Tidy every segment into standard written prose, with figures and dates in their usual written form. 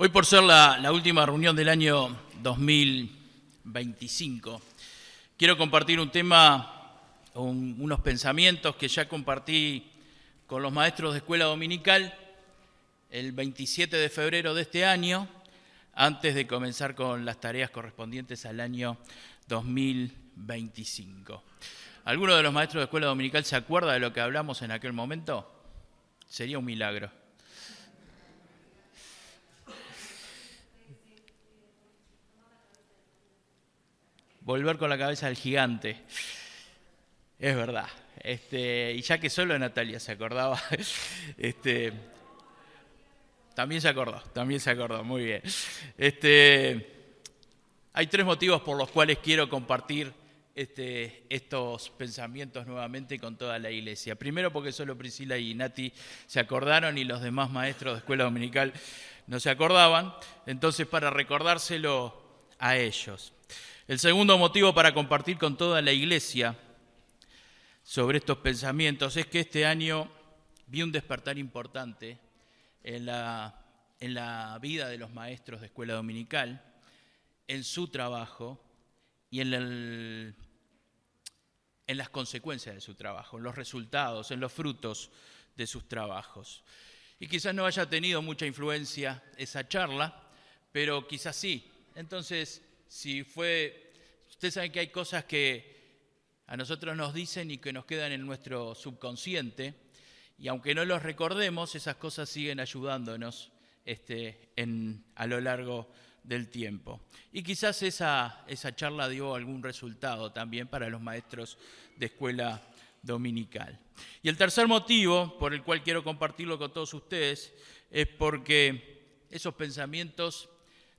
Hoy, por ser la última reunión del año 2025, quiero compartir un tema, unos pensamientos que ya compartí con los maestros de escuela dominical el 27 de febrero de este año, antes de comenzar con las tareas correspondientes al año 2025. ¿Alguno de los maestros de escuela dominical se acuerda de lo que hablamos en aquel momento? Sería un milagro. Volver con la cabeza del gigante. Es verdad. Y ya que solo Natalia se acordaba, también se acordó, muy bien. Hay tres motivos por los cuales quiero compartir estos pensamientos nuevamente con toda la iglesia. Primero, porque solo Priscila y Nati se acordaron y los demás maestros de escuela dominical no se acordaban, entonces para recordárselo a ellos. El segundo motivo para compartir con toda la iglesia sobre estos pensamientos es que este año vi un despertar importante en la vida de los maestros de escuela dominical, en su trabajo y en las consecuencias de su trabajo, en los resultados, en los frutos de sus trabajos. Y quizás no haya tenido mucha influencia esa charla, pero quizás sí. Entonces, ustedes saben que hay cosas que a nosotros nos dicen y que nos quedan en nuestro subconsciente, y aunque no los recordemos, esas cosas siguen ayudándonos a lo largo del tiempo. Y quizás esa charla dio algún resultado también para los maestros de escuela dominical. Y el tercer motivo por el cual quiero compartirlo con todos ustedes es porque esos pensamientos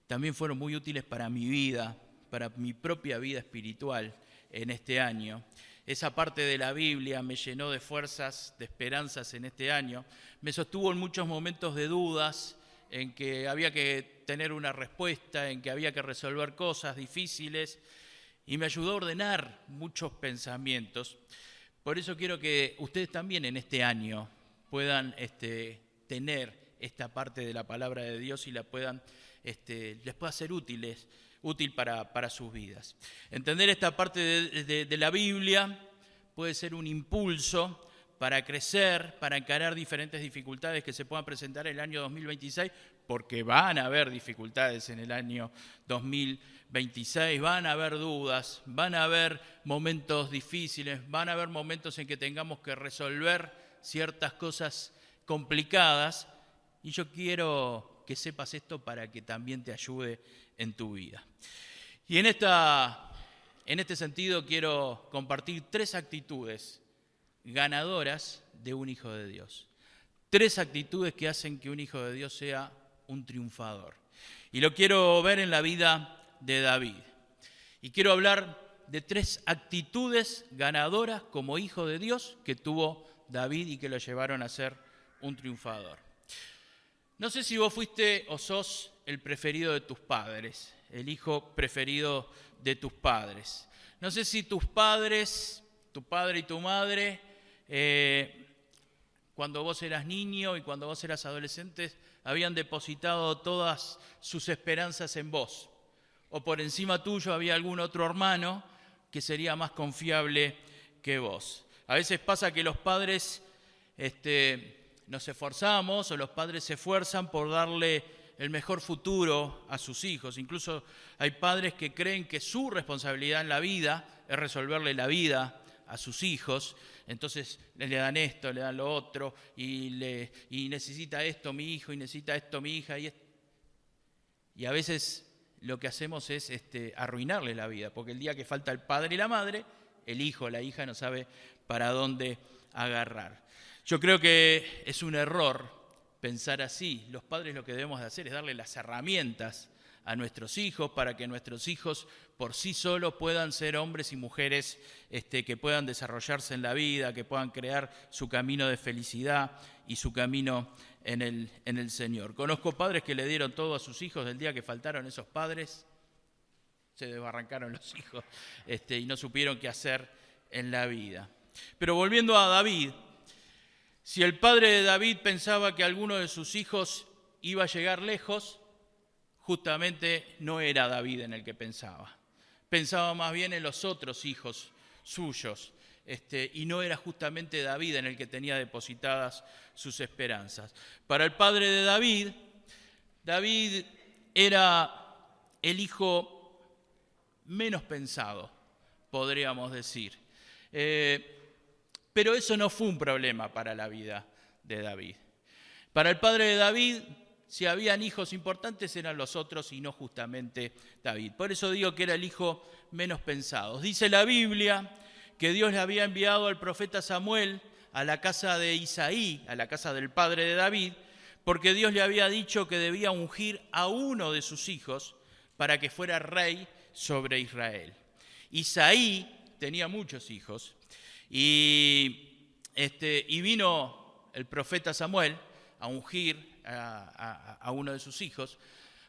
también fueron muy útiles para mi vida, para mi propia vida espiritual en este año. Esa parte de la Biblia me llenó de fuerzas, de esperanzas en este año. Me sostuvo en muchos momentos de dudas, en que había que tener una respuesta, en que había que resolver cosas difíciles, y me ayudó a ordenar muchos pensamientos. Por eso quiero que ustedes también en este año puedan tener esta parte de la palabra de Dios y les pueda ser útil para sus vidas. Entender esta parte de la Biblia puede ser un impulso para crecer, para encarar diferentes dificultades que se puedan presentar en el año 2026, porque van a haber dificultades en el año 2026, van a haber dudas, van a haber momentos difíciles, van a haber momentos en que tengamos que resolver ciertas cosas complicadas, y yo quiero que sepas esto para que también te ayude en tu vida. Y en este sentido quiero compartir tres actitudes ganadoras de un hijo de Dios. Tres actitudes que hacen que un hijo de Dios sea un triunfador. Y lo quiero ver en la vida de David. Y quiero hablar de tres actitudes ganadoras como hijo de Dios que tuvo David y que lo llevaron a ser un triunfador. No sé si vos fuiste o sos el preferido de tus padres, el hijo preferido de tus padres. No sé si tus padres, tu padre y tu madre, cuando vos eras niño y cuando vos eras adolescente, habían depositado todas sus esperanzas en vos. O por encima tuyo había algún otro hermano que sería más confiable que vos. A veces pasa que los padres nos esforzamos, o los padres se esfuerzan por darle el mejor futuro a sus hijos. Incluso hay padres que creen que su responsabilidad en la vida es resolverle la vida a sus hijos. Entonces le dan esto, le dan lo otro, y necesita esto mi hijo, y necesita esto mi hija. Y a veces lo que hacemos es arruinarle la vida, porque el día que falta el padre y la madre, el hijo o la hija no sabe para dónde agarrar. Yo creo que es un error pensar así. Los padres lo que debemos de hacer es darle las herramientas a nuestros hijos para que nuestros hijos por sí solos puedan ser hombres y mujeres que puedan desarrollarse en la vida, que puedan crear su camino de felicidad y su camino en el Señor. Conozco padres que le dieron todo a sus hijos. Del día que faltaron esos padres, se desbarrancaron los hijos y no supieron qué hacer en la vida. Pero volviendo a David, si el padre de David pensaba que alguno de sus hijos iba a llegar lejos, justamente no era David en el que pensaba. Pensaba más bien en los otros hijos suyos, y no era justamente David en el que tenía depositadas sus esperanzas. Para el padre de David, David era el hijo menos pensado, podríamos decir. Pero eso no fue un problema para la vida de David. Para el padre de David, si habían hijos importantes eran los otros y no justamente David. Por eso digo que era el hijo menos pensado. Dice la Biblia que Dios le había enviado al profeta Samuel a la casa de Isaí, a la casa del padre de David, porque Dios le había dicho que debía ungir a uno de sus hijos para que fuera rey sobre Israel. Isaí tenía muchos hijos y vino el profeta Samuel a ungir a uno de sus hijos.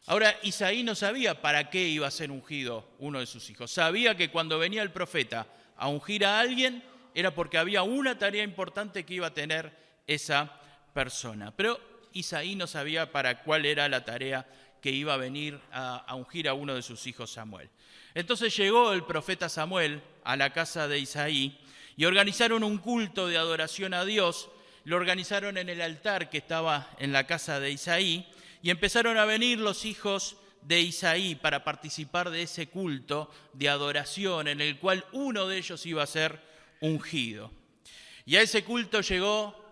Ahora, Isaí no sabía para qué iba a ser ungido uno de sus hijos. Sabía que cuando venía el profeta a ungir a alguien era porque había una tarea importante que iba a tener esa persona. Pero Isaí no sabía para cuál era la tarea que iba a venir a ungir a uno de sus hijos Samuel. Entonces llegó el profeta Samuel a la casa de Isaí y organizaron un culto de adoración a Dios. Lo organizaron en el altar que estaba en la casa de Isaí y empezaron a venir los hijos de Isaí para participar de ese culto de adoración en el cual uno de ellos iba a ser ungido. Y a ese culto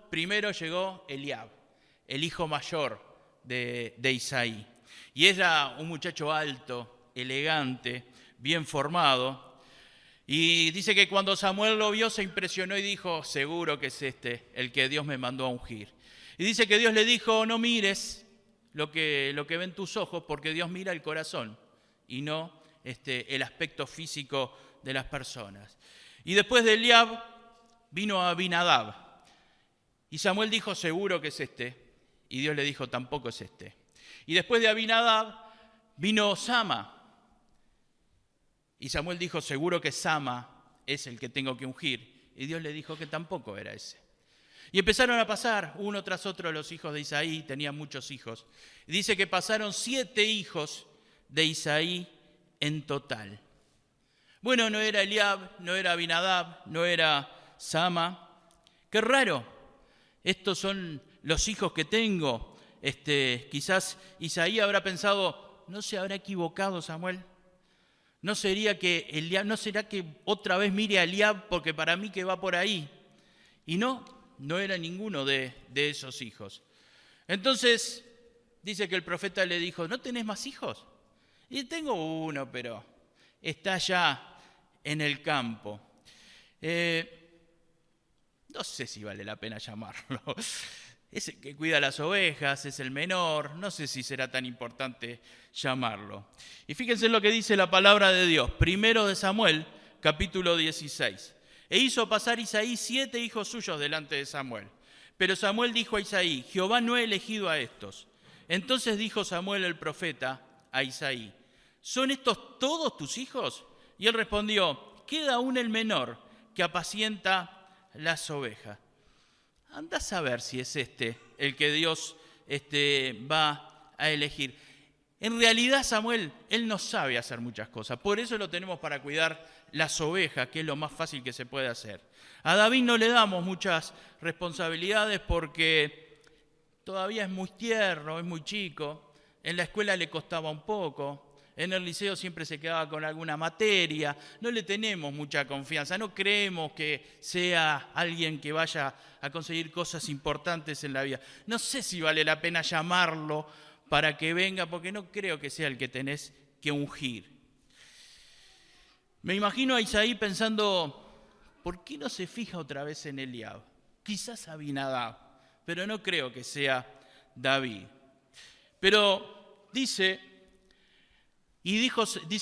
primero llegó Eliab, el hijo mayor de Isaí. Y era un muchacho alto, elegante, bien formado. Y dice que cuando Samuel lo vio se impresionó y dijo, seguro que es el que Dios me mandó a ungir. Y dice que Dios le dijo, no mires lo que ven tus ojos, porque Dios mira el corazón y no el aspecto físico de las personas. Y después de Eliab vino Abinadab. Y Samuel dijo, seguro que es y Dios le dijo, tampoco es Y después de Abinadab vino Sama. Y Samuel dijo, seguro que Sama es el que tengo que ungir. Y Dios le dijo que tampoco era ese. Y empezaron a pasar uno tras otro los hijos de Isaí, tenían muchos hijos. Y dice que pasaron 7 hijos de Isaí en total. Bueno, no era Eliab, no era Abinadab, no era Sama. Qué raro, estos son los hijos que tengo. Quizás Isaí habrá pensado, ¿no se habrá equivocado Samuel? ¿No será que otra vez mire a Eliab porque para mí que va por ahí? Y no era ninguno de esos hijos. Entonces dice que el profeta le dijo, ¿no tenés más hijos? Y tengo uno, pero está ya en el campo. No sé si vale la pena llamarlo. Es el que cuida las ovejas, es el menor, no sé si será tan importante llamarlo. Y fíjense lo que dice la palabra de Dios, 1 de Samuel, capítulo 16. E hizo pasar Isaí 7 hijos suyos delante de Samuel. Pero Samuel dijo a Isaí, Jehová no ha elegido a estos. Entonces dijo Samuel el profeta a Isaí, ¿son estos todos tus hijos? Y él respondió, queda aún el menor que apacienta las ovejas. Anda a saber si es el que Dios va a elegir. En realidad Samuel, él no sabe hacer muchas cosas. Por eso lo tenemos para cuidar las ovejas, que es lo más fácil que se puede hacer. A David no le damos muchas responsabilidades porque todavía es muy tierno, es muy chico. En la escuela le costaba un poco. En el liceo siempre se quedaba con alguna materia. No le tenemos mucha confianza. No creemos que sea alguien que vaya a conseguir cosas importantes en la vida. No sé si vale la pena llamarlo para que venga, porque no creo que sea el que tenés que ungir. Me imagino a Isaí pensando, ¿por qué no se fija otra vez en Eliab? Quizás Abinadab, pero no creo que sea David. Pero dice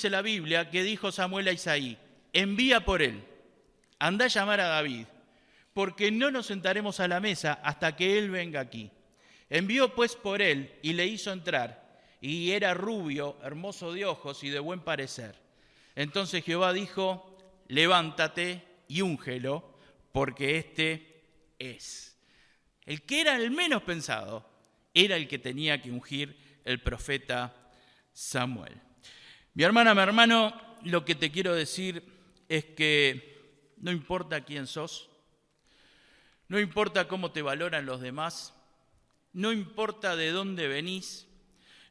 la Biblia que dijo Samuel a Isaí, envía por él, anda a llamar a David, porque no nos sentaremos a la mesa hasta que él venga aquí. Envió pues por él y le hizo entrar, y era rubio, hermoso de ojos y de buen parecer. Entonces Jehová dijo, levántate y úngelo, porque este es. El que era el menos pensado era el que tenía que ungir el profeta Samuel. Mi hermana, mi hermano, lo que te quiero decir es que no importa quién sos, no importa cómo te valoran los demás, no importa de dónde venís,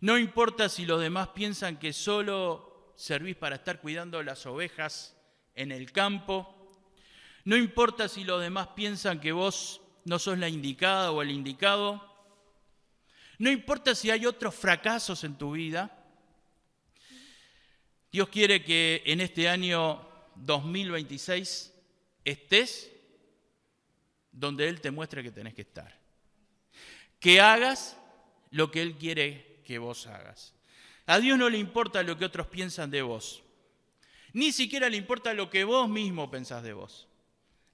no importa si los demás piensan que solo servís para estar cuidando las ovejas en el campo, no importa si los demás piensan que vos no sos la indicada o el indicado, no importa si hay otros fracasos en tu vida. Dios quiere que en este año 2026 estés donde Él te muestre que tenés que estar. Que hagas lo que Él quiere que vos hagas. A Dios no le importa lo que otros piensan de vos. Ni siquiera le importa lo que vos mismo pensás de vos.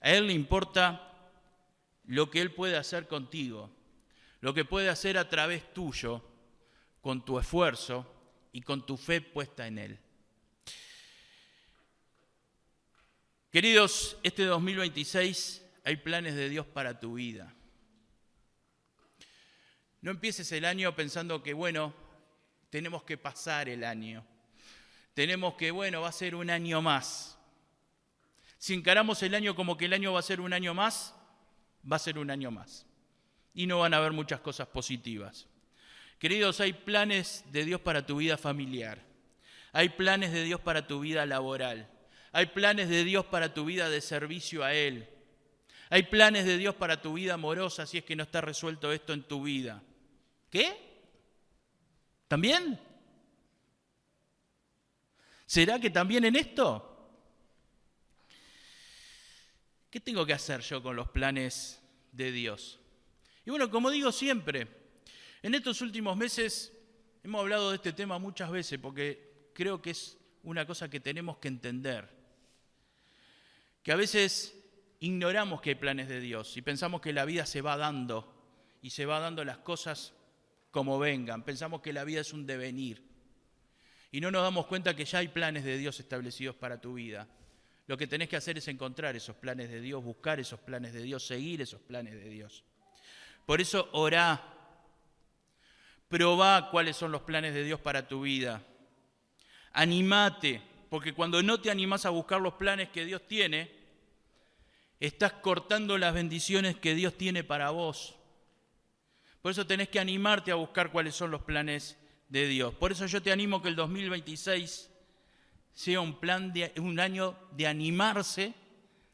A Él le importa lo que Él puede hacer contigo, lo que puede hacer a través tuyo, con tu esfuerzo y con tu fe puesta en Él. Queridos, este 2026 hay planes de Dios para tu vida. No empieces el año pensando que, tenemos que pasar el año. Tenemos que, va a ser un año más. Si encaramos el año como que el año va a ser un año más, va a ser un año más. Y no van a haber muchas cosas positivas. Queridos, hay planes de Dios para tu vida familiar. Hay planes de Dios para tu vida laboral. Hay planes de Dios para tu vida de servicio a Él. Hay planes de Dios para tu vida amorosa si es que no está resuelto esto en tu vida. ¿Qué? ¿También? ¿Será que también en esto? ¿Qué tengo que hacer yo con los planes de Dios? Y como digo siempre, en estos últimos meses hemos hablado de este tema muchas veces porque creo que es una cosa que tenemos que entender. Que a veces ignoramos que hay planes de Dios y pensamos que la vida se va dando y se va dando las cosas como vengan. Pensamos que la vida es un devenir y no nos damos cuenta que ya hay planes de Dios establecidos para tu vida. Lo que tenés que hacer es encontrar esos planes de Dios, buscar esos planes de Dios, seguir esos planes de Dios. Por eso orá, probá cuáles son los planes de Dios para tu vida. Animate, porque cuando no te animás a buscar los planes que Dios tiene, estás cortando las bendiciones que Dios tiene para vos. Por eso tenés que animarte a buscar cuáles son los planes de Dios. Por eso yo te animo que el 2026 sea un año de animarse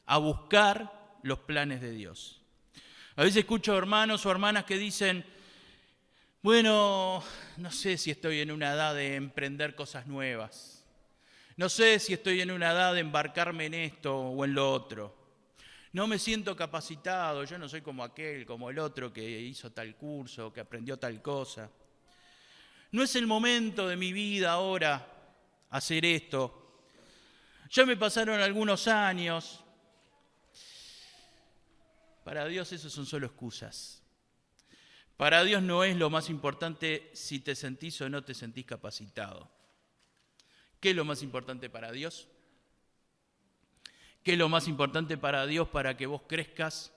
a buscar los planes de Dios. A veces escucho hermanos o hermanas que dicen, no sé si estoy en una edad de emprender cosas nuevas. No sé si estoy en una edad de embarcarme en esto o en lo otro. No me siento capacitado, yo no soy como aquel, como el otro que hizo tal curso, que aprendió tal cosa. No es el momento de mi vida ahora hacer esto. Ya me pasaron algunos años. Para Dios eso son solo excusas. Para Dios no es lo más importante si te sentís o no te sentís capacitado. ¿Qué es lo más importante para Dios? ¿Qué es lo más importante para Dios para que vos crezcas,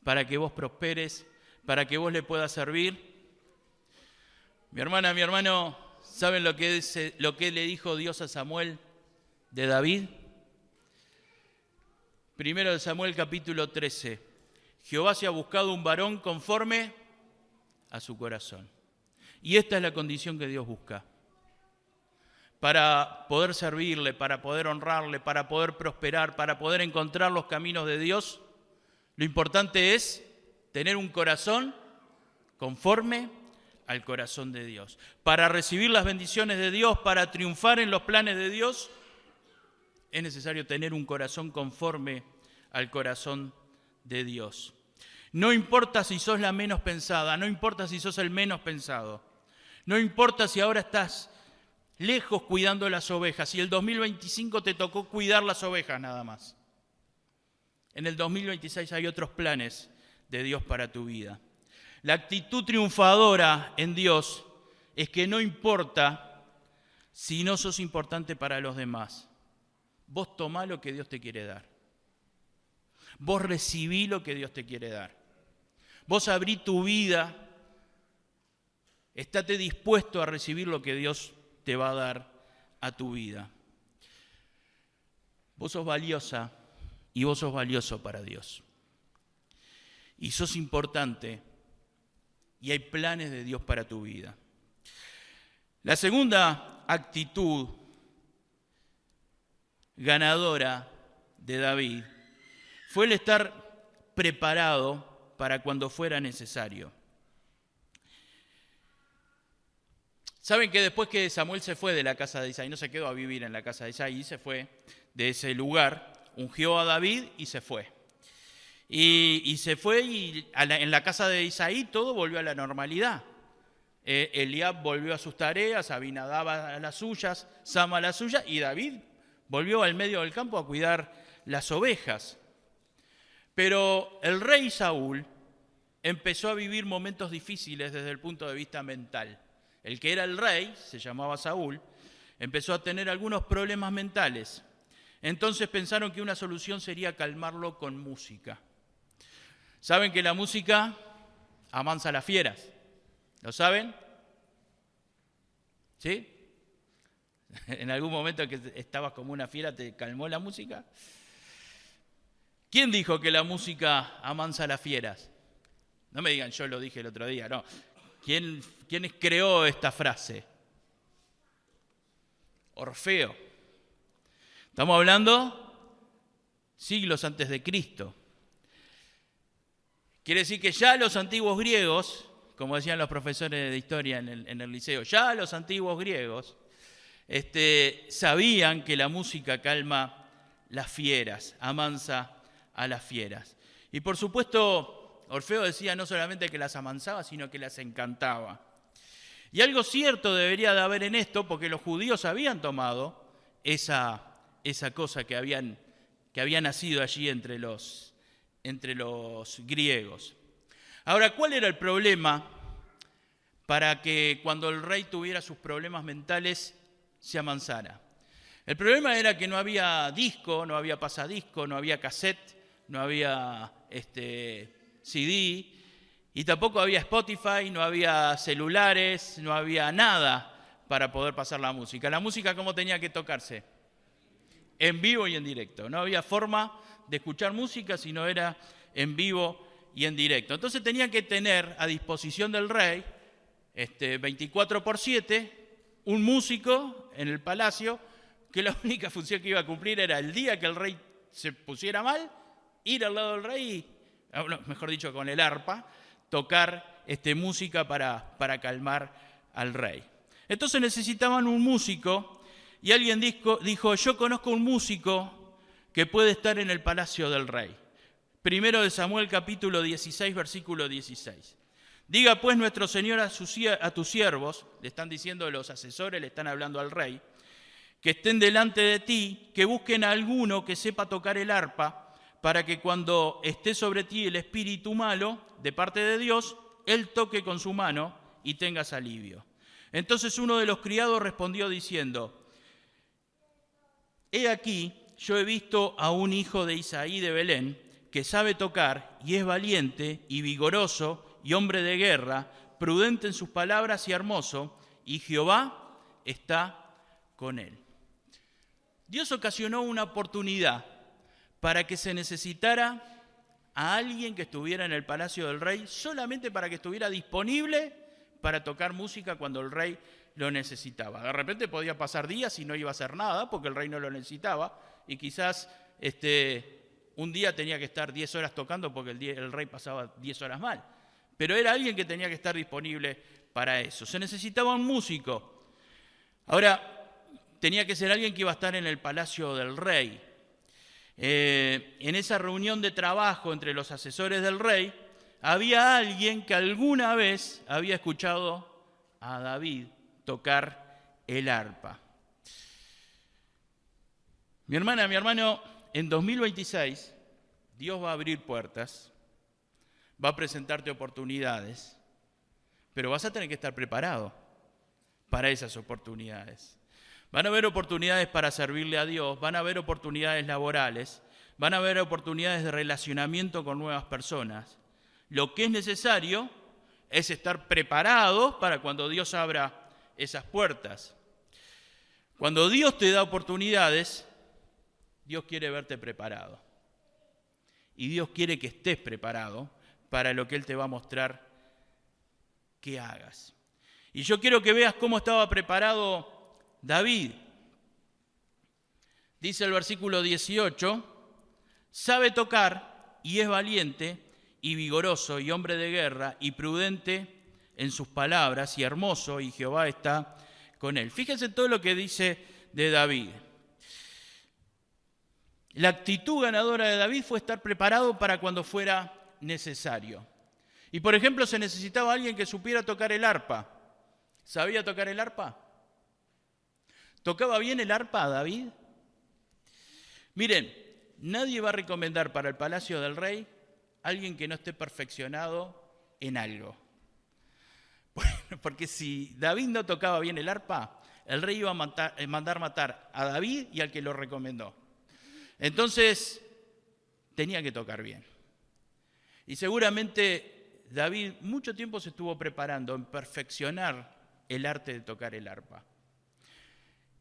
para que vos prosperes, para que vos le puedas servir? Mi hermana, mi hermano, ¿saben lo que le dijo Dios a Samuel de David? Primero de Samuel capítulo 13. Jehová se ha buscado un varón conforme a su corazón. Y esta es la condición que Dios busca. Para poder servirle, para poder honrarle, para poder prosperar, para poder encontrar los caminos de Dios, lo importante es tener un corazón conforme al corazón de Dios. Para recibir las bendiciones de Dios, para triunfar en los planes de Dios, es necesario tener un corazón conforme al corazón de Dios. No importa si sos la menos pensada, no importa si sos el menos pensado, no importa si ahora estás lejos cuidando las ovejas y el 2025 te tocó cuidar las ovejas nada más. En el 2026 hay otros planes de Dios para tu vida. La actitud triunfadora en Dios es que no importa si no sos importante para los demás. Vos tomá lo que Dios te quiere dar. Vos recibí lo que Dios te quiere dar. Vos abrí tu vida. Estate dispuesto a recibir lo que Dios te va a dar a tu vida. Vos sos valiosa y vos sos valioso para Dios. Y sos importante y hay planes de Dios para tu vida. La segunda actitud ganadora de David fue el estar preparado para cuando fuera necesario. Saben que después que Samuel se fue de la casa de Isaí, no se quedó a vivir en la casa de Isaí, se fue de ese lugar, ungió a David y se fue. Y se fue y en la casa de Isaí todo volvió a la normalidad. Eliab volvió a sus tareas, Abinadab a las suyas, Sama a las suyas, y David volvió al medio del campo a cuidar las ovejas. Pero el rey Saúl empezó a vivir momentos difíciles desde el punto de vista mental. El que era el rey, se llamaba Saúl, empezó a tener algunos problemas mentales. Entonces pensaron que una solución sería calmarlo con música. ¿Saben que la música amansa a las fieras? ¿Lo saben? ¿Sí? ¿En algún momento que estabas como una fiera te calmó la música? ¿Quién dijo que la música amansa a las fieras? No me digan, yo lo dije el otro día, no. ¿Quién creó esta frase? Orfeo. Estamos hablando siglos antes de Cristo. Quiere decir que ya los antiguos griegos, como decían los profesores de historia en el liceo, ya los antiguos griegos sabían que la música calma las fieras, amansa a las fieras. Y por supuesto, Orfeo decía no solamente que las amansaba, sino que las encantaba. Y algo cierto debería de haber en esto, porque los judíos habían tomado esa cosa que había nacido allí entre los griegos. Ahora, ¿cuál era el problema para que cuando el rey tuviera sus problemas mentales se amansara? El problema era que no había disco, no había pasadisco, no había cassette, no había CD, y tampoco había Spotify, no había celulares, no había nada para poder pasar la música. ¿La música cómo tenía que tocarse? En vivo y en directo. No había forma de escuchar música si no era en vivo y en directo. Entonces tenían que tener a disposición del rey 24/7 un músico en el palacio que la única función que iba a cumplir era el día que el rey se pusiera mal, ir al lado del rey, mejor dicho con el arpa, tocar música para calmar al rey. Entonces necesitaban un músico y alguien dijo, yo conozco un músico que puede estar en el palacio del rey. Primero de Samuel capítulo 16, versículo 16. Diga pues nuestro Señor a tus siervos, le están diciendo los asesores, le están hablando al rey, que estén delante de ti, que busquen a alguno que sepa tocar el arpa, para que cuando esté sobre ti el espíritu malo de parte de Dios, él toque con su mano y tengas alivio. Entonces uno de los criados respondió diciendo, he aquí, yo he visto a un hijo de Isaí de Belén, que sabe tocar y es valiente y vigoroso y hombre de guerra, prudente en sus palabras y hermoso, y Jehová está con él. Dios ocasionó una oportunidad para que se necesitara a alguien que estuviera en el palacio del rey, solamente para que estuviera disponible para tocar música cuando el rey lo necesitaba. De repente podía pasar días y no iba a hacer nada porque el rey no lo necesitaba, y quizás un día tenía que estar 10 horas tocando porque el rey pasaba 10 horas mal. Pero era alguien que tenía que estar disponible para eso. Se necesitaba un músico. Ahora, tenía que ser alguien que iba a estar en el palacio del rey. En esa reunión de trabajo entre los asesores del rey, había alguien que alguna vez había escuchado a David tocar el arpa. Mi hermana, mi hermano, en 2026 Dios va a abrir puertas, va a presentarte oportunidades, pero vas a tener que estar preparado para esas oportunidades. Van a haber oportunidades para servirle a Dios, van a haber oportunidades laborales, van a haber oportunidades de relacionamiento con nuevas personas. Lo que es necesario es estar preparados para cuando Dios abra esas puertas. Cuando Dios te da oportunidades, Dios quiere verte preparado. Y Dios quiere que estés preparado para lo que Él te va a mostrar que hagas. Y yo quiero que veas cómo estaba preparado David. Dice el versículo 18, sabe tocar y es valiente y vigoroso y hombre de guerra y prudente en sus palabras y hermoso, y Jehová está con él. Fíjense todo lo que dice de David. La actitud ganadora de David fue estar preparado para cuando fuera necesario. Y por ejemplo, se necesitaba alguien que supiera tocar el arpa. ¿Sabía tocar el arpa? ¿Tocaba bien el arpa David? Miren, nadie va a recomendar para el palacio del rey a alguien que no esté perfeccionado en algo. Bueno, porque si David no tocaba bien el arpa, el rey iba a mandar matar a David y al que lo recomendó. Entonces, tenía que tocar bien. Y seguramente David mucho tiempo se estuvo preparando en perfeccionar el arte de tocar el arpa.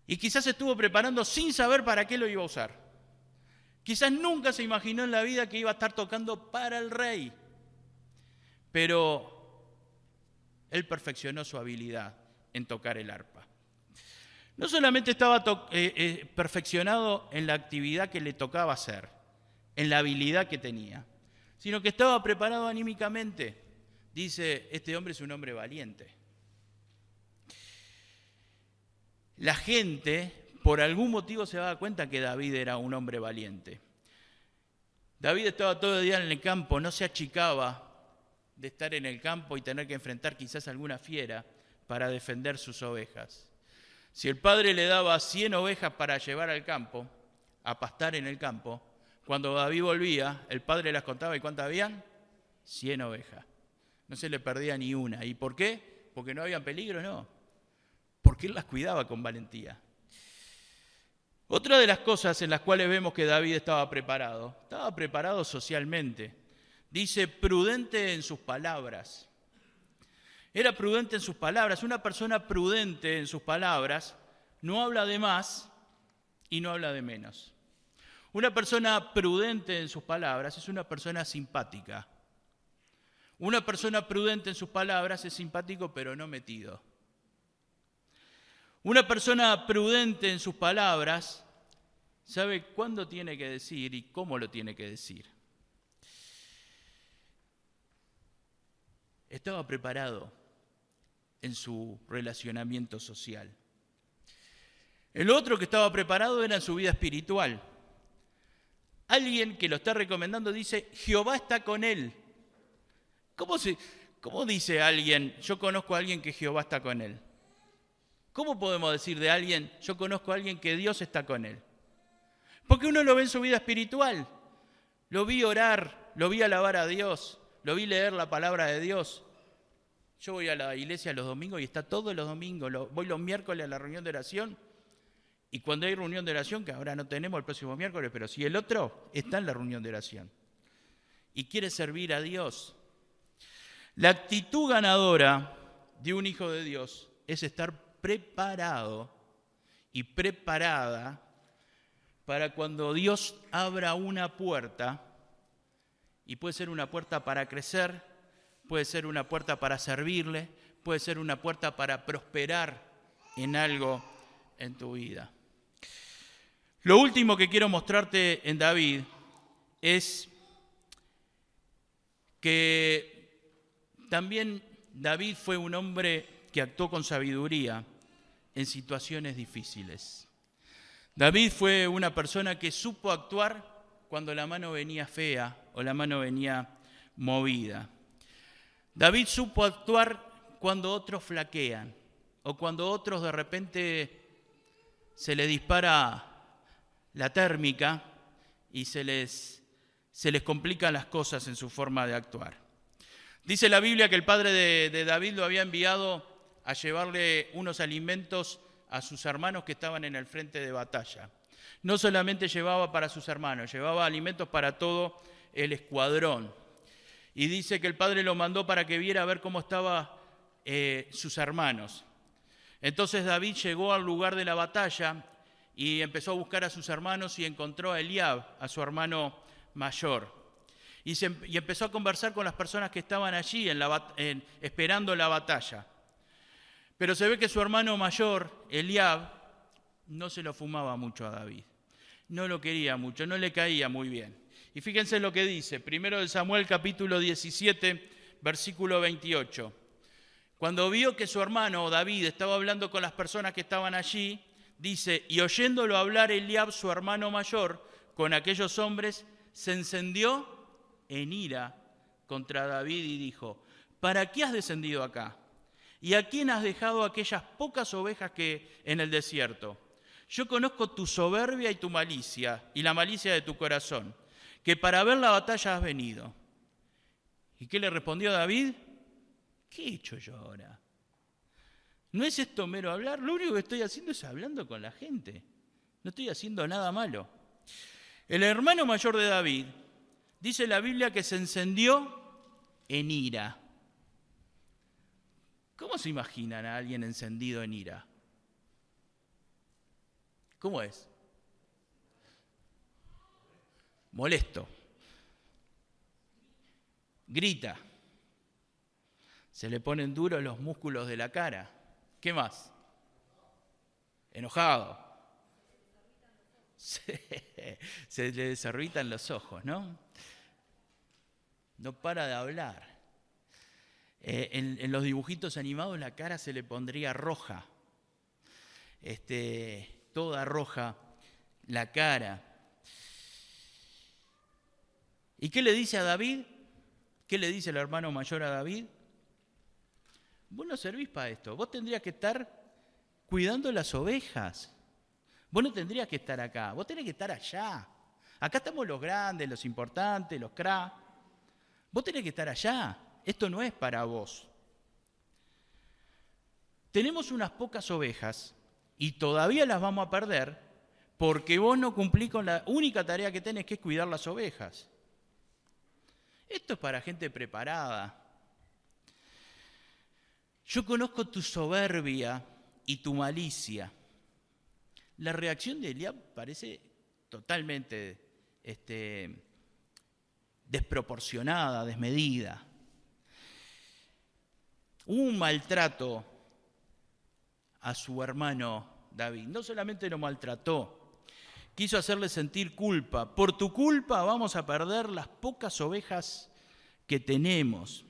Y quizás se estuvo preparando sin saber para qué lo iba a usar. Quizás nunca se imaginó en la vida que iba a estar tocando para el rey. Pero él perfeccionó su habilidad en tocar el arpa. No solamente estaba perfeccionado en la actividad que le tocaba hacer, en la habilidad que tenía, sino que estaba preparado anímicamente. Dice, este hombre es un hombre valiente. La gente, por algún motivo, se daba cuenta que David era un hombre valiente. David estaba todo el día en el campo, no se achicaba de estar en el campo y tener que enfrentar quizás alguna fiera para defender sus ovejas. Si el padre le daba 100 ovejas para llevar al campo, a pastar en el campo, cuando David volvía, el padre las contaba, ¿y cuántas habían? 100 ovejas. No se le perdía ni una. ¿Y por qué? ¿Porque no había peligro? No. Porque él las cuidaba con valentía. Otra de las cosas en las cuales vemos que David estaba preparado socialmente. Dice, prudente en sus palabras. Era prudente en sus palabras. Una persona prudente en sus palabras no habla de más y no habla de menos. Una persona prudente en sus palabras es una persona simpática. Una persona prudente en sus palabras es simpático pero no metido. Una persona prudente en sus palabras sabe cuándo tiene que decir y cómo lo tiene que decir. Estaba preparado en su relacionamiento social. El otro que estaba preparado era en su vida espiritual. Alguien que lo está recomendando dice, Jehová está con él. ¿Cómo dice alguien, yo conozco a alguien que Jehová está con él? ¿Cómo podemos decir de alguien, yo conozco a alguien que Dios está con él? Porque uno lo ve en su vida espiritual. Lo vi orar, lo vi alabar a Dios, lo vi leer la palabra de Dios. Yo voy a la iglesia los domingos y está todos los domingos. Voy los miércoles a la reunión de oración. Y cuando hay reunión de oración, que ahora no tenemos el próximo miércoles, pero si el otro está en la reunión de oración. Y quiere servir a Dios. La actitud ganadora de un hijo de Dios es estar preparado y preparada para cuando Dios abra una puerta, y puede ser una puerta para crecer, puede ser una puerta para servirle, puede ser una puerta para prosperar en algo en tu vida. Lo último que quiero mostrarte en David es que también David fue un hombre que actuó con sabiduría en situaciones difíciles. David fue una persona que supo actuar cuando la mano venía fea o la mano venía movida. David supo actuar cuando otros flaquean o cuando otros de repente se les dispara la térmica y se les complican las cosas en su forma de actuar. Dice la Biblia que el padre de David lo había enviado a llevarle unos alimentos a sus hermanos que estaban en el frente de batalla. No solamente llevaba para sus hermanos, llevaba alimentos para todo el escuadrón. Y dice que el padre lo mandó para que viera a ver cómo estaban sus hermanos. Entonces David llegó al lugar de la batalla y empezó a buscar a sus hermanos y encontró a Eliab, a su hermano mayor. Y empezó a conversar con las personas que estaban allí esperando la batalla. Pero se ve que su hermano mayor, Eliab, no se lo fumaba mucho a David. No lo quería mucho, no le caía muy bien. Y fíjense lo que dice, 1 Samuel capítulo 17, versículo 28. Cuando vio que su hermano David estaba hablando con las personas que estaban allí, dice, y oyéndolo hablar Eliab, su hermano mayor, con aquellos hombres, se encendió en ira contra David y dijo, ¿para qué has descendido acá? ¿Y a quién has dejado aquellas pocas ovejas que en el desierto? Yo conozco tu soberbia y tu malicia, y la malicia de tu corazón, que para ver la batalla has venido. ¿Y qué le respondió David? ¿Qué he hecho yo ahora? ¿No es esto mero hablar? Lo único que estoy haciendo es hablando con la gente. No estoy haciendo nada malo. El hermano mayor de David, dice la Biblia que se encendió en ira. ¿Cómo se imaginan a alguien encendido en ira? ¿Cómo es? Molesto. Grita. Se le ponen duros los músculos de la cara. ¿Qué más? Enojado. Se le desorbitan los ojos, ¿no? No para de hablar. En los dibujitos animados la cara se le pondría roja. Toda roja la cara. ¿Y qué le dice a David? ¿Qué le dice el hermano mayor a David? Vos no servís para esto. Vos tendrías que estar cuidando las ovejas. Vos no tendrías que estar acá. Vos tenés que estar allá. Acá estamos los grandes, los importantes, los cracks. Vos tenés que estar allá. Esto no es para vos. Tenemos unas pocas ovejas y todavía las vamos a perder porque vos no cumplís con la única tarea que tenés, que es cuidar las ovejas. Esto es para gente preparada. Yo conozco tu soberbia y tu malicia. La reacción de Eliab parece totalmente desproporcionada, desmedida. Un maltrato a su hermano David. No solamente lo maltrató, quiso hacerle sentir culpa. Por tu culpa vamos a perder las pocas ovejas que tenemos.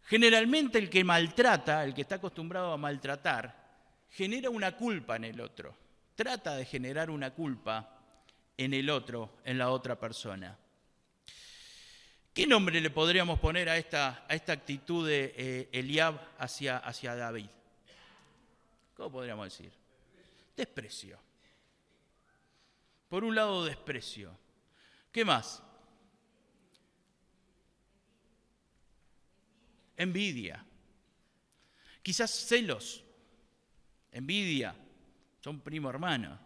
Generalmente el que maltrata, el que está acostumbrado a maltratar, genera una culpa en el otro. Trata de generar una culpa en el otro, en la otra persona. ¿Qué nombre le podríamos poner a esta actitud de Eliab hacia David? ¿Cómo podríamos decir? Desprecio. Por un lado, desprecio. ¿Qué más? Envidia. Quizás celos. Envidia. Son primo hermano.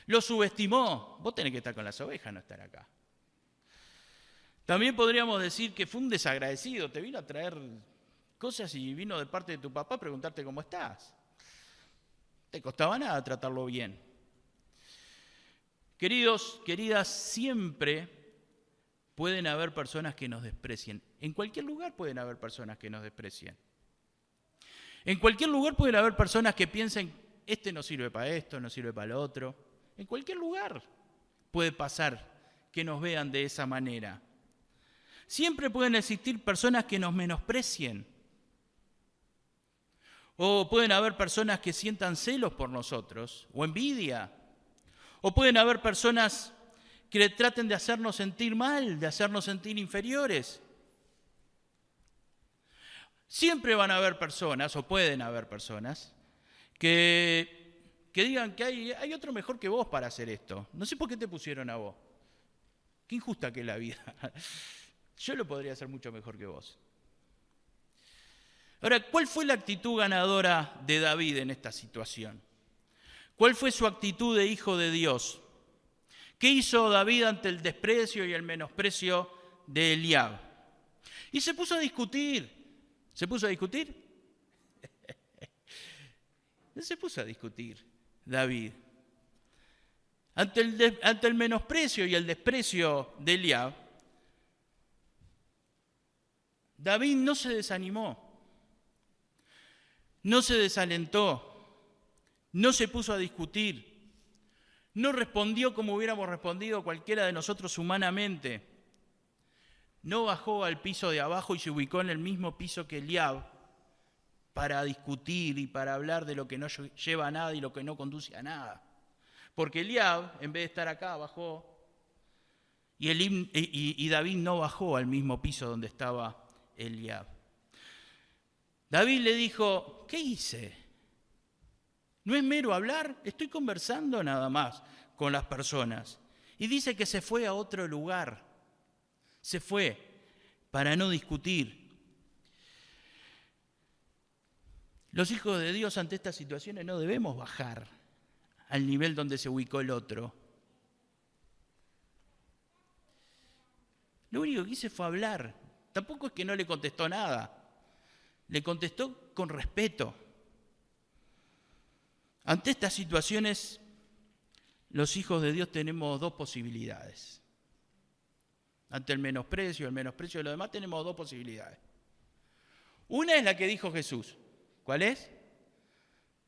Lo subestimó. Vos tenés que estar con las ovejas, no estar acá. También podríamos decir que fue un desagradecido. Te vino a traer cosas y vino de parte de tu papá a preguntarte cómo estás. Te costaba nada tratarlo bien. Queridos, queridas, siempre pueden haber personas que nos desprecien. En cualquier lugar pueden haber personas que nos desprecien. En cualquier lugar pueden haber personas que piensen, este no sirve para esto, no sirve para lo otro. En cualquier lugar puede pasar que nos vean de esa manera. Siempre pueden existir personas que nos menosprecien. O pueden haber personas que sientan celos por nosotros, o envidia. O pueden haber personas que traten de hacernos sentir mal, de hacernos sentir inferiores. Siempre van a haber personas, o pueden haber personas, que digan que hay otro mejor que vos para hacer esto. No sé por qué te pusieron a vos. Qué injusta que es la vida. Yo lo podría hacer mucho mejor que vos. Ahora, ¿cuál fue la actitud ganadora de David en esta situación? ¿Cuál fue su actitud de hijo de Dios? ¿Qué hizo David ante el desprecio y el menosprecio de Eliab? Y se puso a discutir. ¿Se puso a discutir? No se puso a discutir David. Ante el menosprecio y el desprecio de Eliab, David no se desanimó, no se desalentó, no se puso a discutir, no respondió como hubiéramos respondido cualquiera de nosotros humanamente, no bajó al piso de abajo y se ubicó en el mismo piso que Eliab para discutir y para hablar de lo que no lleva a nada y lo que no conduce a nada. Porque Eliab, en vez de estar acá, bajó, y David no bajó al mismo piso donde estaba Eliab. David le dijo, ¿qué hice? ¿No es mero hablar? Estoy conversando nada más con las personas. Y dice que se fue a otro lugar. Se fue para no discutir. Los hijos de Dios ante estas situaciones no debemos bajar al nivel donde se ubicó el otro. Lo único que hice fue hablar. Tampoco es que no le contestó nada. Le contestó con respeto. Ante estas situaciones, los hijos de Dios tenemos dos posibilidades. Ante el menosprecio de los demás, tenemos dos posibilidades. Una es la que dijo Jesús. ¿Cuál es?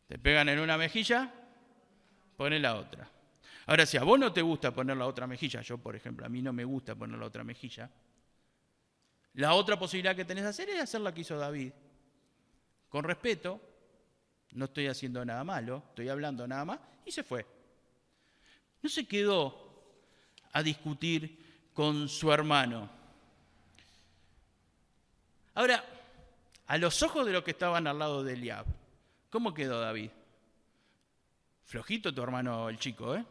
Te pegan en una mejilla, poné la otra. Ahora, si a vos no te gusta poner la otra mejilla, yo, por ejemplo, a mí no me gusta poner la otra mejilla, la otra posibilidad que tenés de hacer es hacer la que hizo David. Con respeto, no estoy haciendo nada malo, estoy hablando nada más, y se fue. No se quedó a discutir con su hermano. Ahora, a los ojos de los que estaban al lado de Eliab, ¿cómo quedó David? Flojito tu hermano el chico, ¿eh?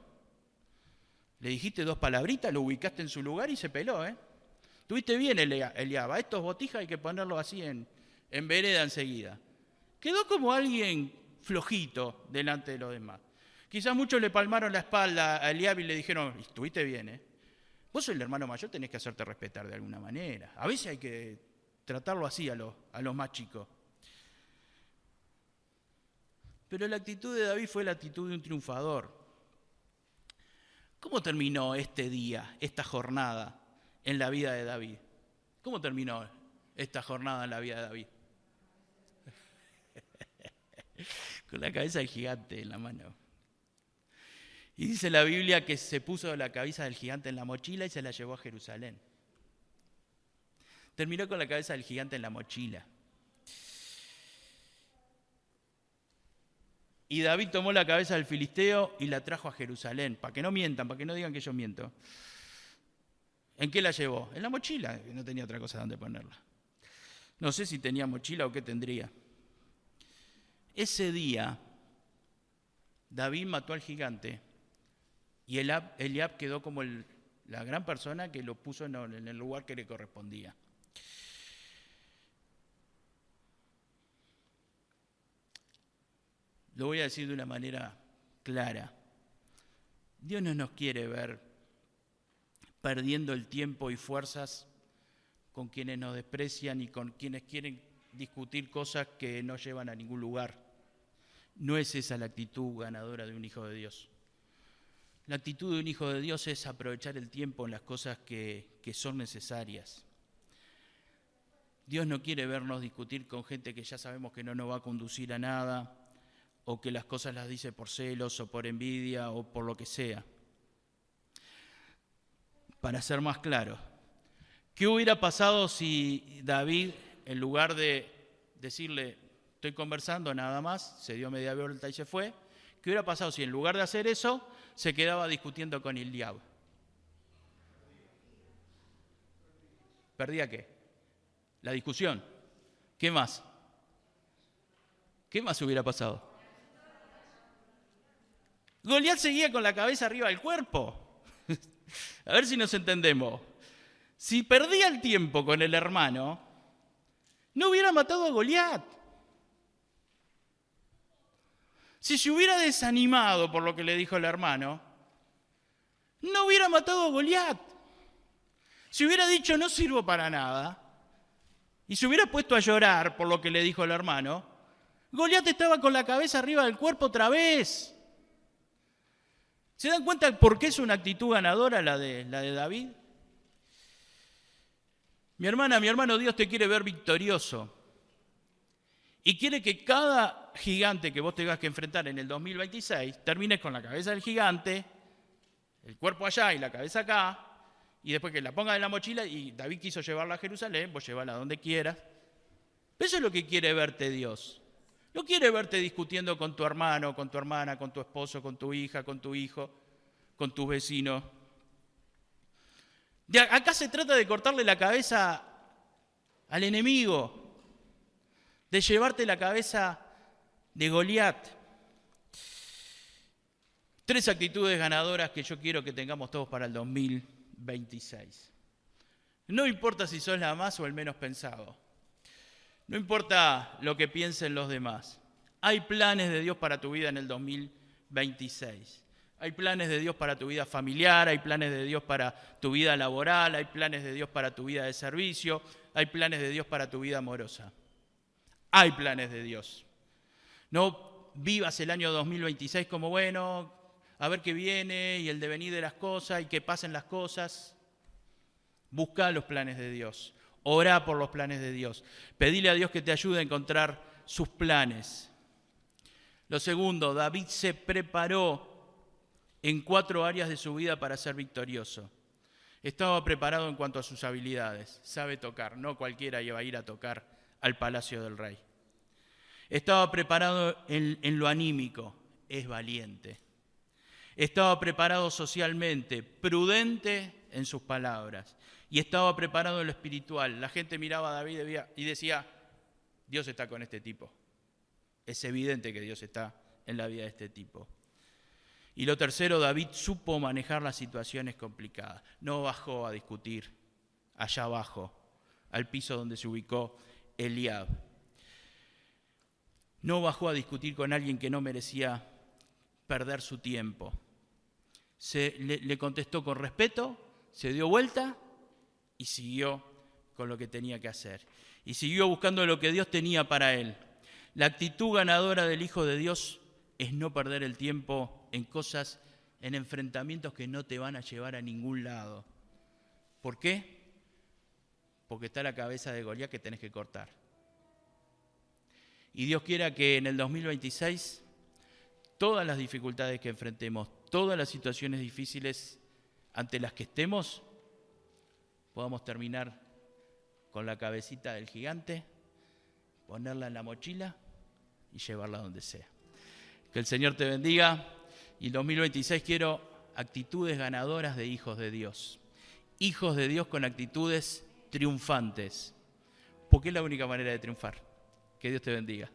Le dijiste dos palabritas, lo ubicaste en su lugar y se peló, ¿eh? Tuviste bien, Eliab. A estos botijas hay que ponerlo así en vereda enseguida. Quedó como alguien flojito delante de los demás. Quizás muchos le palmaron la espalda a Eliab y le dijeron, estuviste bien, ¿eh? Vos sos el hermano mayor, tenés que hacerte respetar de alguna manera. A veces hay que tratarlo así a los más chicos. Pero la actitud de David fue la actitud de un triunfador. ¿Cómo terminó este día, esta jornada en la vida de David? ¿Cómo terminó esta jornada en la vida de David? Con la cabeza del gigante en la mano. Y dice la Biblia que se puso la cabeza del gigante en la mochila y se la llevó a Jerusalén. Terminó con la cabeza del gigante en la mochila. Y David tomó la cabeza del filisteo y la trajo a Jerusalén, para que no mientan, para que no digan que yo miento. ¿En qué la llevó? En la mochila, no tenía otra cosa donde ponerla. No sé si tenía mochila o qué tendría. Ese día, David mató al gigante y Eliab quedó como la gran persona que lo puso en el lugar que le correspondía. Lo voy a decir de una manera clara. Dios no nos quiere ver perdiendo el tiempo y fuerzas con quienes nos desprecian y con quienes quieren discutir cosas que no llevan a ningún lugar. No es esa la actitud ganadora de un hijo de Dios. La actitud de un hijo de Dios es aprovechar el tiempo en las cosas que son necesarias. Dios no quiere vernos discutir con gente que ya sabemos que no nos va a conducir a nada, o que las cosas las dice por celos o por envidia o por lo que sea. Para ser más claro, ¿qué hubiera pasado si David, en lugar de decirle, estoy conversando nada más, se dio media vuelta y se fue? ¿Qué hubiera pasado si en lugar de hacer eso, se quedaba discutiendo con Eliab? ¿Perdía qué? La discusión. ¿Qué más? ¿Qué más hubiera pasado? Goliat seguía con la cabeza arriba del cuerpo. A ver si nos entendemos. Si perdía el tiempo con el hermano, no hubiera matado a Goliat. Si se hubiera desanimado por lo que le dijo el hermano, no hubiera matado a Goliat. Si hubiera dicho no sirvo para nada y se hubiera puesto a llorar por lo que le dijo el hermano, Goliat estaba con la cabeza arriba del cuerpo otra vez. ¿Se dan cuenta por qué es una actitud ganadora la de David? Mi hermana, mi hermano, Dios te quiere ver victorioso. Y quiere que cada gigante que vos tengas que enfrentar en el 2026, termines con la cabeza del gigante, el cuerpo allá y la cabeza acá, y después que la pongas en la mochila, y David quiso llevarla a Jerusalén, vos llevarla donde quieras. Eso es lo que quiere verte Dios. No quiere verte discutiendo con tu hermano, con tu hermana, con tu esposo, con tu hija, con tu hijo, con tus vecinos. Acá se trata de cortarle la cabeza al enemigo, de llevarte la cabeza de Goliat. 3 actitudes ganadoras que yo quiero que tengamos todos para el 2026. No importa si sos la más o el menos pensado. No importa lo que piensen los demás. Hay planes de Dios para tu vida en el 2026. Hay planes de Dios para tu vida familiar, hay planes de Dios para tu vida laboral, hay planes de Dios para tu vida de servicio, hay planes de Dios para tu vida amorosa. Hay planes de Dios. No vivas el año 2026 como, bueno, a ver qué viene y el devenir de las cosas y que pasen las cosas. Busca los planes de Dios. Orá por los planes de Dios. Pedile a Dios que te ayude a encontrar sus planes. Lo segundo, David se preparó en 4 áreas de su vida para ser victorioso. Estaba preparado en cuanto a sus habilidades. Sabe tocar. No cualquiera iba a ir a tocar al palacio del rey. Estaba preparado en lo anímico. Es valiente. Estaba preparado socialmente, prudente en sus palabras. Y estaba preparado en lo espiritual. La gente miraba a David y decía, Dios está con este tipo. Es evidente que Dios está en la vida de este tipo. Y lo tercero, David supo manejar las situaciones complicadas. No bajó a discutir allá abajo, al piso donde se ubicó Eliab. No bajó a discutir con alguien que no merecía perder su tiempo. Le contestó con respeto, se dio vuelta y siguió con lo que tenía que hacer. Y siguió buscando lo que Dios tenía para él. La actitud ganadora del Hijo de Dios es no perder el tiempo en cosas, en enfrentamientos que no te van a llevar a ningún lado. ¿Por qué? Porque está la cabeza de Goliat que tenés que cortar. Y Dios quiera que en el 2026 todas las dificultades que enfrentemos, todas las situaciones difíciles ante las que estemos, podamos terminar con la cabecita del gigante, ponerla en la mochila y llevarla donde sea. Que el Señor te bendiga. Y en 2026 quiero actitudes ganadoras de hijos de Dios. Hijos de Dios con actitudes triunfantes. Porque es la única manera de triunfar. Que Dios te bendiga.